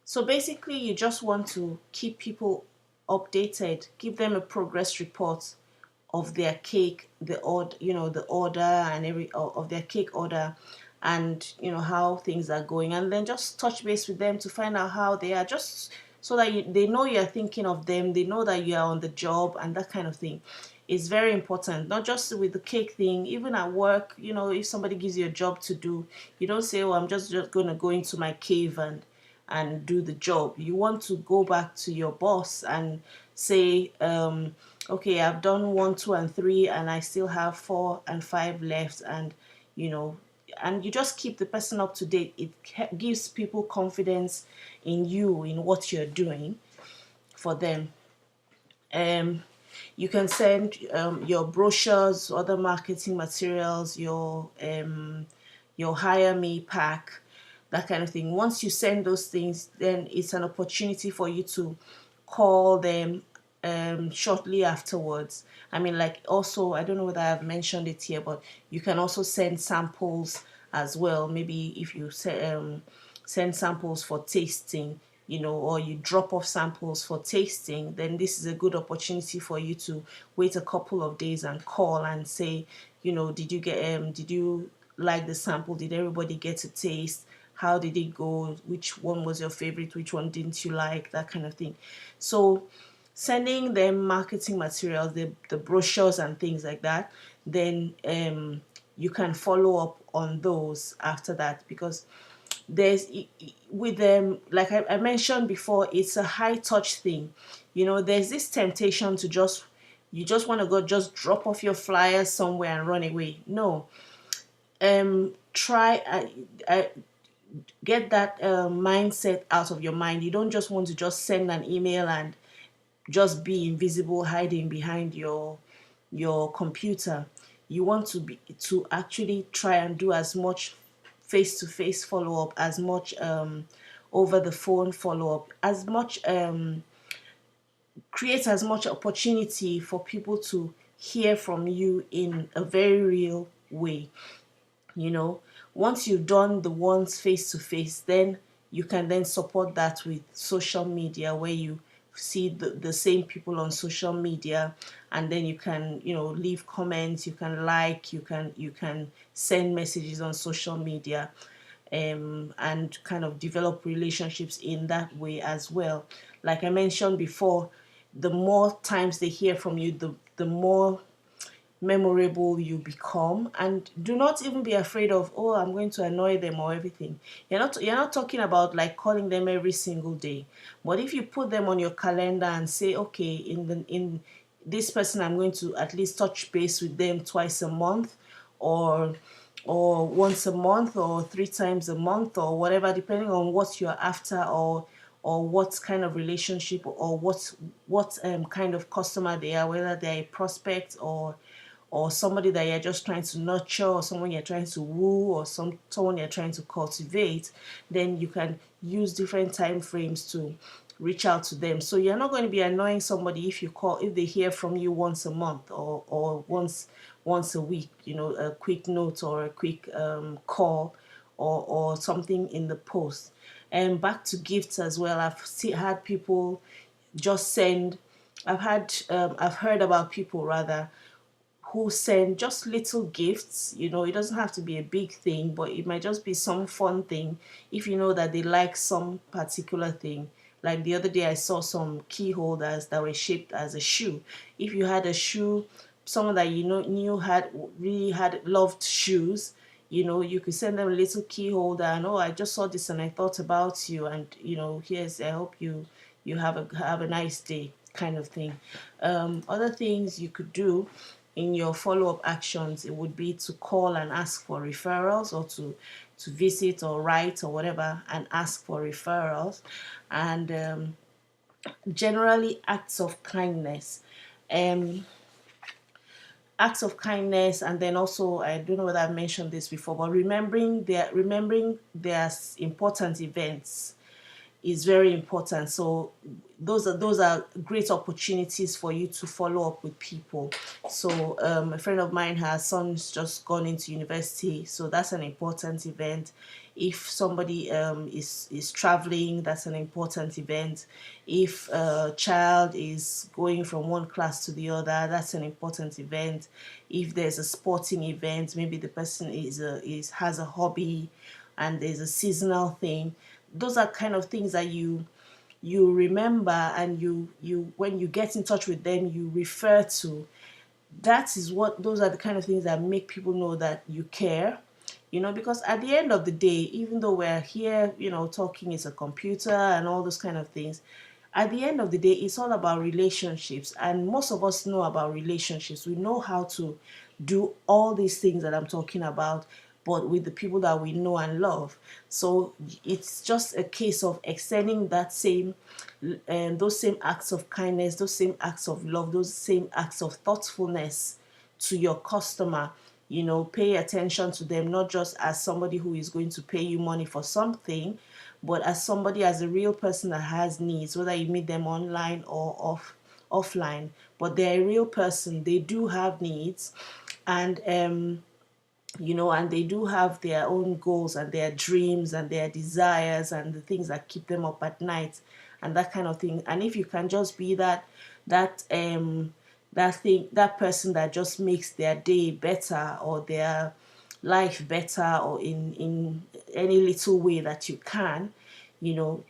So basically, you just want to keep people updated, give them a progress report of their cake, the order, the order and every of their cake order, and how things are going, and then just touch base with them to find out how they are, just so that they know you're thinking of them, they know that you are on the job, and that kind of thing is very important. Not just with the cake thing, even at work. If somebody gives you a job to do, you don't say, oh, I'm just going to go into my cave and do the job. You want to go back to your boss and say, okay, I've done 1, 2, and 3, and I still have 4 and 5 left, and you know, and you just keep the person up to date. It gives people confidence in you, in what you're doing for them. Um, you can send your brochures, other marketing materials, your hire me pack, that kind of thing. Once you send those things, then it's an opportunity for you to call them shortly afterwards. I mean, like, also, I don't know whether I've mentioned it here, but you can also send samples as well. Maybe if you send samples for tasting, or you drop off samples for tasting, then this is a good opportunity for you to wait a couple of days and call and say, did you like the sample? Did everybody get a taste? How did it go? Which one was your favorite? Which one didn't you like? That kind of thing. So sending them marketing materials, the brochures and things like that, then you can follow up on those after that, because there's with them, like I mentioned before, it's a high touch thing. There's this temptation to you just want to go just drop off your flyers somewhere and run away. No, try get that mindset out of your mind. You don't just want to just send an email and just be invisible, hiding behind your computer. You want to actually try and do as much face-to-face follow-up, as much over the phone follow-up, as much create as much opportunity for people to hear from you in a very real way. you know Once you've done the ones face to face, then you can then support that with social media, where you see the same people on social media, and then you can leave comments, you can like, you can send messages on social media, and kind of develop relationships in that way as well. Like I mentioned before, the more times they hear from you, the more memorable you become. And do not even be afraid of, oh, I'm going to annoy them or everything. You're not talking about like calling them every single day. But if you put them on your calendar and say, okay, in this person, I'm going to at least touch base with them twice a month, or once a month, or 3 times a month, or whatever, depending on what you're after, or what kind of relationship, or what kind of customer they are, whether they're a prospect, or somebody that you're just trying to nurture, or someone you're trying to woo, or someone you're trying to cultivate. Then you can use different time frames to reach out to them. So you're not going to be annoying somebody if they hear from you once a month, or once a week, a quick note, or a quick call, or something in the post. And back to gifts as well. Had people just send. I've heard about people, rather, who send just little gifts. It doesn't have to be a big thing, but it might just be some fun thing, if you know that they like some particular thing. Like the other day, I saw some key holders that were shaped as a shoe. If you had a shoe, someone that knew had really had loved shoes, you could send them a little key holder, and, oh, I just saw this and I thought about you, and here's, I hope you have a nice day, kind of thing. Other things you could do in your follow-up actions, it would be to call and ask for referrals, or to visit or write or whatever and ask for referrals. And generally, um acts of kindness. And then also, I don't know whether I've mentioned this before, but remembering their important events. is very important. So those are great opportunities for you to follow up with people. So a friend of mine, her son's just gone into university, so that's an important event. If somebody is traveling, that's an important event. If a child is going from one class to the other, that's an important event. If there's a sporting event, maybe the person has a hobby and there's a seasonal thing, those are kind of things that you remember, and you when you get in touch with them, you refer to. Those are the kind of things that make people know that you care. Because at the end of the day, even though we're here, talking is a computer and all those kind of things, at the end of the day, it's all about relationships. And most of us know about relationships. We know how to do all these things that I'm talking about, but with the people that we know and love. So it's just a case of extending those same acts of kindness, those same acts of love, those same acts of thoughtfulness to your customer. Pay attention to them, not just as somebody who is going to pay you money for something, but as a real person that has needs, whether you meet them online or offline. But they're a real person. They do have needs, and and they do have their own goals and their dreams and their desires and the things that keep them up at night and that kind of thing. And if you can just be that person that just makes their day better or their life better, or in any little way that you can,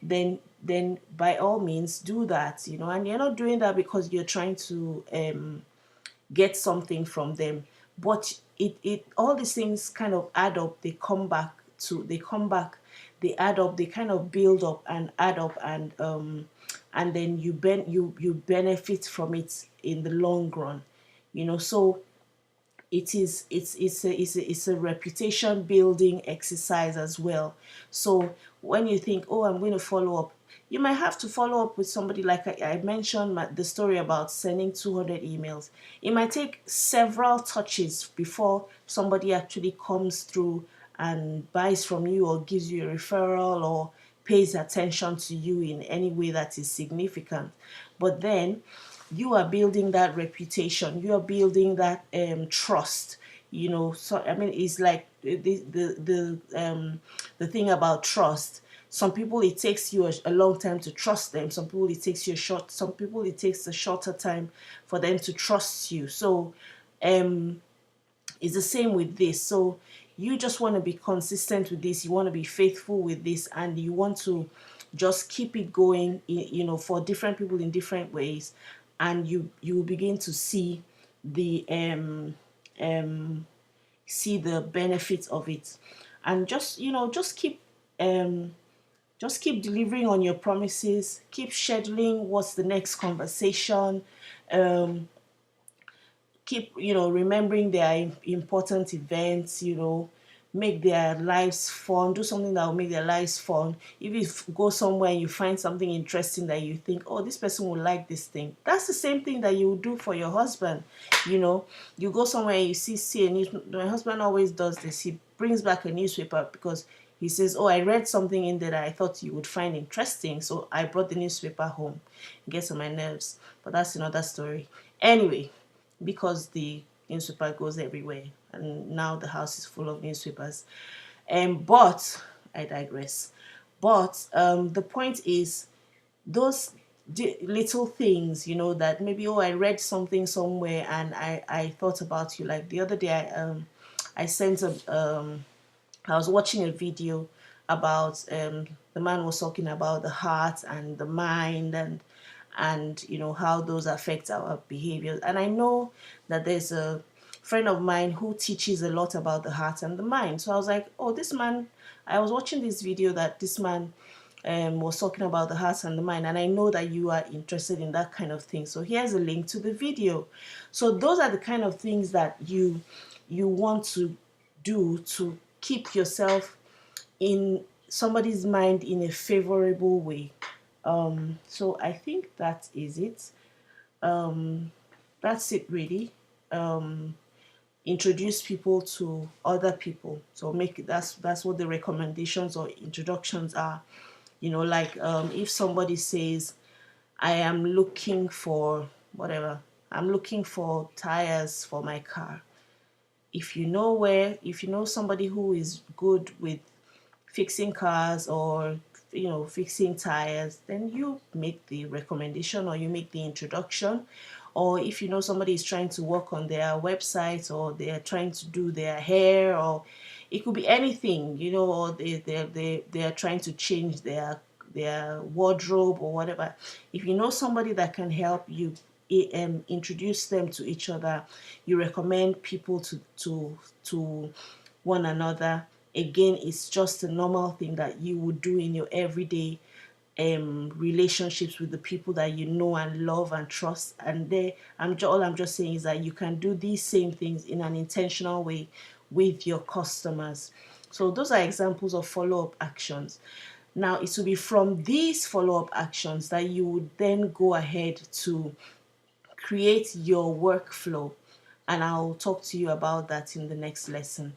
then by all means do that. And you're not doing that because you're trying to get something from them, but it all these things kind of add up. They add up, they kind of build up and add up, and then you benefit from it in the long run. So it's a reputation building exercise as well. So when you think, oh, I'm going to follow up, you might have to follow up with somebody. Like I mentioned the story about sending 200 emails. It might take several touches before somebody actually comes through and buys from you or gives you a referral or pays attention to you in any way that is significant. But then you are building that reputation, you are building that trust. So I mean, it's like the thing about trust. Some people, it takes you a long time to trust them. Some people, it takes a shorter time for them to trust you. So it's the same with this. So you just want to be consistent with this, you want to be faithful with this, and you want to just keep it going, for different people in different ways, and you will begin to see the benefits of it. And just keep delivering on your promises, keep scheduling what's the next conversation, keep remembering their important events, make their lives fun, do something that will make their lives fun. If you go somewhere and you find something interesting that you think, oh, this person will like this thing, that's the same thing that you would do for your husband. You go somewhere and you see a news. My husband always does this. He brings back a newspaper because he says, oh, I read something in there that I thought you would find interesting, so I brought the newspaper home. It gets on my nerves, but that's another story. Anyway, because the newspaper goes everywhere and now the house is full of newspapers. But I digress. But the point is, those little things, that maybe, oh, I read something somewhere and I thought about you. Like the other day, I sent I was watching a video about the man was talking about the heart and the mind, and how those affect our behaviors. And I know that there's a friend of mine who teaches a lot about the heart and the mind. So I was like, oh, this man, I was watching this video that this man was talking about the heart and the mind, and I know that you are interested in that kind of thing. So here's a link to the video. So those are the kind of things that you want to do to keep yourself in somebody's mind in a favorable way. So I think that is it. That's it really. Introduce people to other people. So that's what the recommendations or introductions are. Like if somebody says, I am looking for whatever, I'm looking for tires for my car. If you know somebody who is good with fixing cars, or fixing tires, then you make the recommendation, or you make the introduction. Or if you know somebody is trying to work on their website, or they are trying to do their hair, or it could be anything, or they are trying to change their wardrobe or whatever. If you know somebody that can help you, introduce them to each other. You recommend people to one another. Again, it's just a normal thing that you would do in your everyday relationships with the people that you know and love and trust. And all I'm just saying is that you can do these same things in an intentional way with your customers. So those are examples of follow-up actions. Now it will be from these follow-up actions that you would then go ahead to create your workflow, and I'll talk to you about that in the next lesson.